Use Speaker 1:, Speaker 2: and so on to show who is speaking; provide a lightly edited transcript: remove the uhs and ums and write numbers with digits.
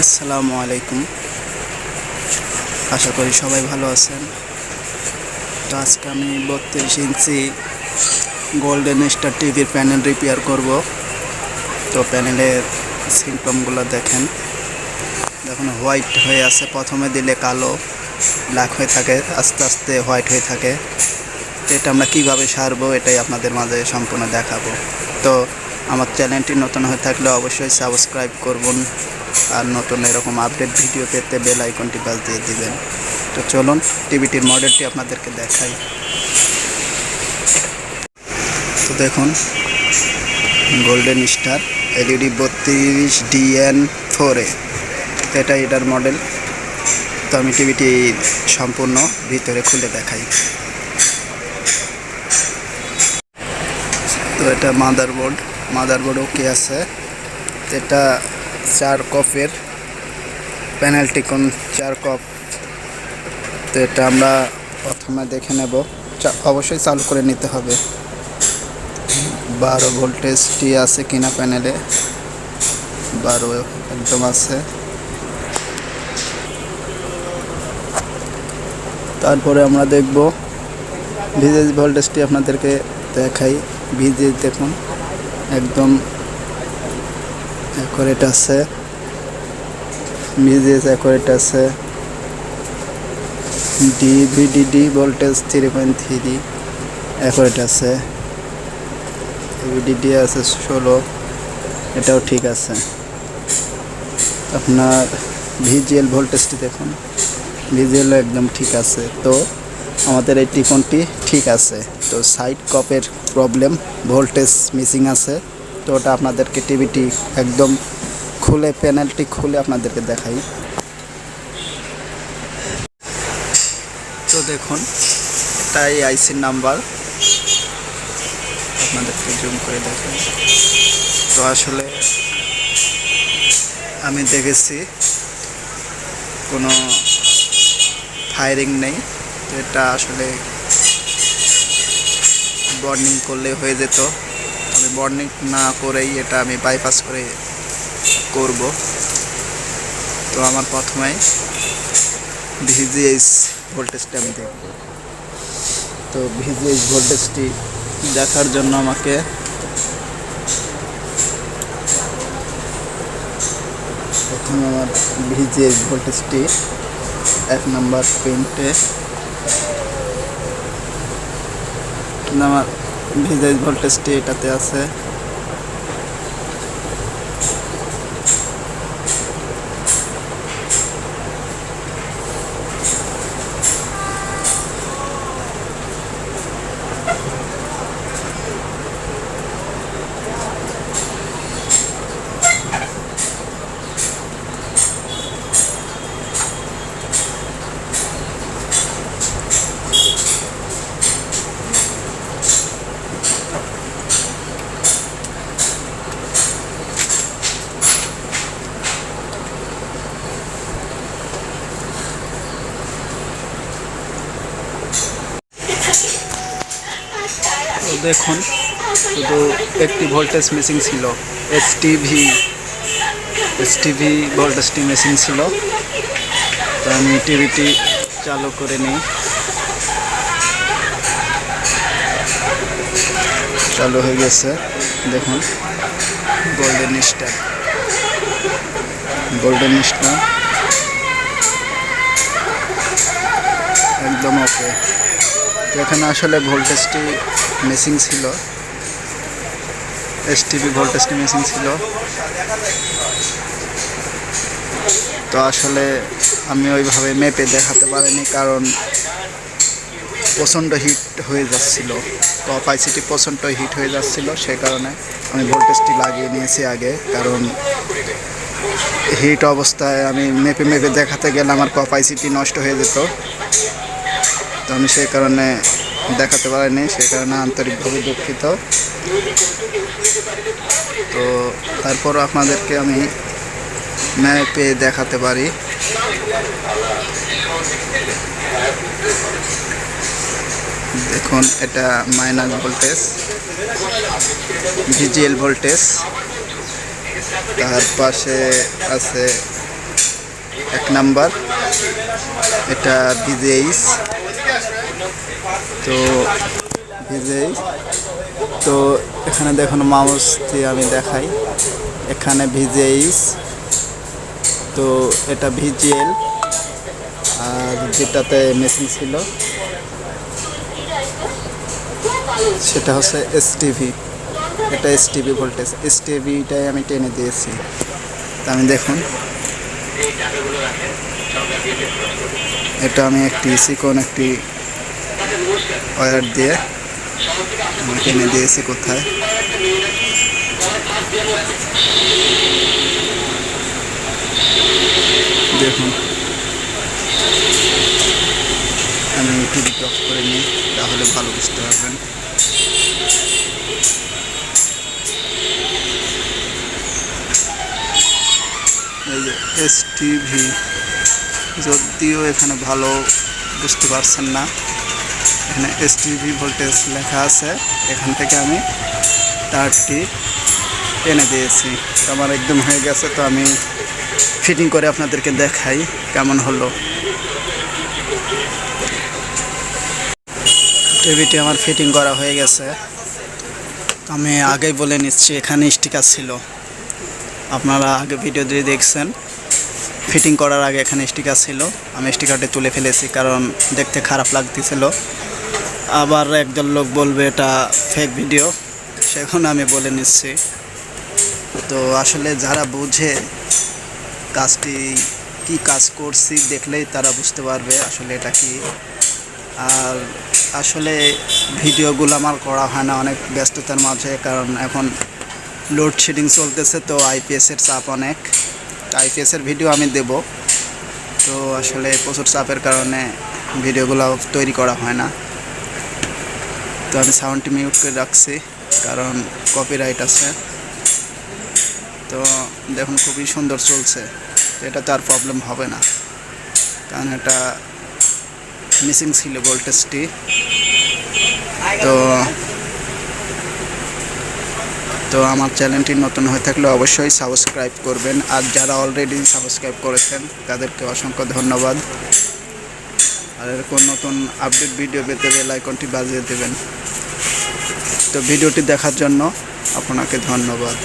Speaker 1: আসসালামু আলাইকুম। আশা করি সবাই ভালো আছেন। তো আজকে আমি 32 ইঞ্চি গোল্ডেন স্টার টিভির প্যানেল রিপেয়ার করব। তো প্যানেলের সিম্পটমগুলো দেখেন হোয়াইট হয়ে আছে, প্রথমে দিলে কালো ব্ল্যাক হয়ে থাকে, আস্তে আস্তে হোয়াইট হয়ে থাকে। তো এটা আমরা কীভাবে সারবো এটাই আপনাদের মাঝে সম্পূর্ণ দেখাবো। তো আমার চ্যানেলটি নতুন হয়ে থাকলে অবশ্যই সাবস্ক্রাইব করবেন, আর নতুন এরকম আপডেট ভিডিও পেতে বেল আইকনটি বাজিয়ে দিবেন। তো চলুন টিভিটির মডেলটি আপনাদেরকে দেখাই। তো দেখুন গোল্ডেন স্টার LED 32DN4A, এটা এটার মডেল। তো আমি টিভিটি সম্পূর্ণ ভিতরে খুলে দেখাই। তো এটা মাদারবোর্ড ওকে আছে। এটা 4 কপের প্যানেলটি কোন 4 কপ। তো এটা আমরা প্রথমে দেখে নেব, অবশ্যই চালু করে নিতে হবে 12 ভোল্টেজটি আছে কিনা প্যানেলে। 12 একদম আছে। তারপরে আমরা দেখব ভিজিএস ভোল্টেজটি আপনাদেরকে দেখাই। ভিজিএস দেখুন একদম অ্যাকুরেট আছে, ভিজিএস অ্যাকুরেট আছে। VDD ভোল্টেজ 3.3 অ্যাকুরেট আছে। VDD আছে 16, এটাও ঠিক আছে। আপনার VGL ভোল্টেজটি দেখুন, VGL একদম ঠিক আছে। তো আমাদের এই টিফনটি ঠিক আছে। তো সাইড কপের প্রবলেম, ভোল্টেজ মিসিং আছে। তো ওটা আপনাদেরকে টিভিটি একদম খুলে প্যানেলটি খুলে আপনাদেরকে দেখাই। তো দেখুন এটাই আইসির নাম্বার, আপনাদেরকে জুম করে দেখাই। তো আসলে আমি দেখেছি কোনো ফায়ারিং নেই। তো এটা আসলে বর্নিং করলে হয়ে যেত। আমি বর্নিং না করেই এটা আমি বাইপাস করে করব। তো আমার প্রথমে ভিজিএস ভোল্টেজটা আমি দেখব। তো ভিজিএস ভোল্টেজটি দেখার জন্য আমাকে প্রথমে আমার ভিজিএস ভোল্টেজটি 1 নম্বর পেন্টে আমার ভিজিএস ভোল্টেজটি এটাতে আছে। দেখুন শুধু একটি ভোল্টেজ মিসিং ছিল, এসটিভি ভোল্টেজটি মিসিং ছিল। তো আমি টিভিটি চালু করে নিই। চালু হয়ে গেছে, দেখুন গোল্ডেন স্টার একদম ওকে। তো এখানে আসলে ভোল্টেজটি মিসিং ছিল, এসটিভি ভোল্টেজটি মিসিং ছিল। তো আসলে আমি ওইভাবে মেপে দেখাতে পারিনি, কারণ প্রচণ্ড হিট হয়ে যাচ্ছিল, ক্যাপাসিটি প্রচণ্ড হিট হয়ে যাচ্ছিল। সে কারণে আমি ভোল্টেজটি লাগিয়ে নিয়েছি আগে, কারণ হিট অবস্থায় আমি মেপে দেখাতে গেলে আমার ক্যাপাসিটি নষ্ট হয়ে যেত। তো আমি সেই কারণে দেখাতে পারিনি, সেই কারণে আন্তরিকভাবে দুঃখিত। তো তারপরও আপনাদেরকে আমি মেপে দেখাতে পারি। দেখুন এটা মাইনাস ভোল্টেজ, ভিজিএল ভোল্টেজ, তার পাশে আছে 1 নাম্বার, এটা ভিজেইস। তো ভিজেইস, তো এখানে দেখুন মাউস দিয়ে আমি দেখাই, এখানে ভিজেইস, তো এটা ভিজিএল, আর যেটাতে মেশিন ছিল সেটা হচ্ছে এসটিভি। এটা এসটিভি ভোল্টেজ, এসটিভিটাই আমি টেনে দিয়েছি। তা আমি দেখুন, এটা আমি একটি চিকন একটি ওয়্যার দিয়ে আমি টেনে দিয়েছি। কোথায় দেখুন, আমি টিভি অফ করে নিই, তাহলে ভালো বুঝতে পারবেন। এই যে এসটিভি, যদিও এখানে ভালো বুঝতে পারছেন না, এখানে এসটিভি ভোল্টেজ লেখা আছে, এখান থেকে আমি তারটি টেনে দিয়েছি। তো আমার একদম হয়ে গেছে, তো আমি ফিটিং করে আপনাদেরকে দেখাই কেমন হলো। টিভিটি আমার ফিটিং করা হয়ে গেছে। আমি আগেই বলে নিচ্ছি, এখানে স্টিকার ছিল, আপনারা আগে ভিডিও দিয়ে দেখছেন, ফিটিং করার আগে এখানে স্টিকার ছিল। আমি স্টিকারটি তুলে ফেলেছি, কারণ দেখতে খারাপ লাগতেছিল। আবার একদল লোক বলবে এটা ফেক ভিডিও, সেখানে আমি বলে নিচ্ছি। তো আসলে যারা বুঝে কাজটি কি কাজ করছি, দেখলেই তারা বুঝতে পারবে আসলে এটা কি। আর আসলে ভিডিওগুলো আমার করা হয় না অনেক ব্যস্ততার মাঝে, কারণ এখন লোডশেডিং চলতেছে, তো আইপিএসের চাপ অনেক। আইপিএসের ভিডিও আমি দেব, তো আসলে প্রচুর চাপের কারণে ভিডিওগুলো তৈরি করা হয় না। তো আমি সাউন্ডটি মিউট করে রাখছি, কারণ কপিরাইট আছে। তো দেখুন, খুবই সুন্দর চলছে, এটা তো আর প্রবলেম হবে না, কারণ এটা মিসিং ছিল ভোল্টেজটি। তো আমার চ্যানেলটি নতুন হয়ে থাকলে অবশ্যই সাবস্ক্রাইব করবেন, আর যারা অলরেডি সাবস্ক্রাইব করেছেন তাদেরকে অসংখ্য ধন্যবাদ। আর এরকম নতুন আপডেট ভিডিও পেতে বেল আইকনটি বাজিয়ে দেবেন। তো ভিডিওটি দেখার জন্য আপনাকে ধন্যবাদ।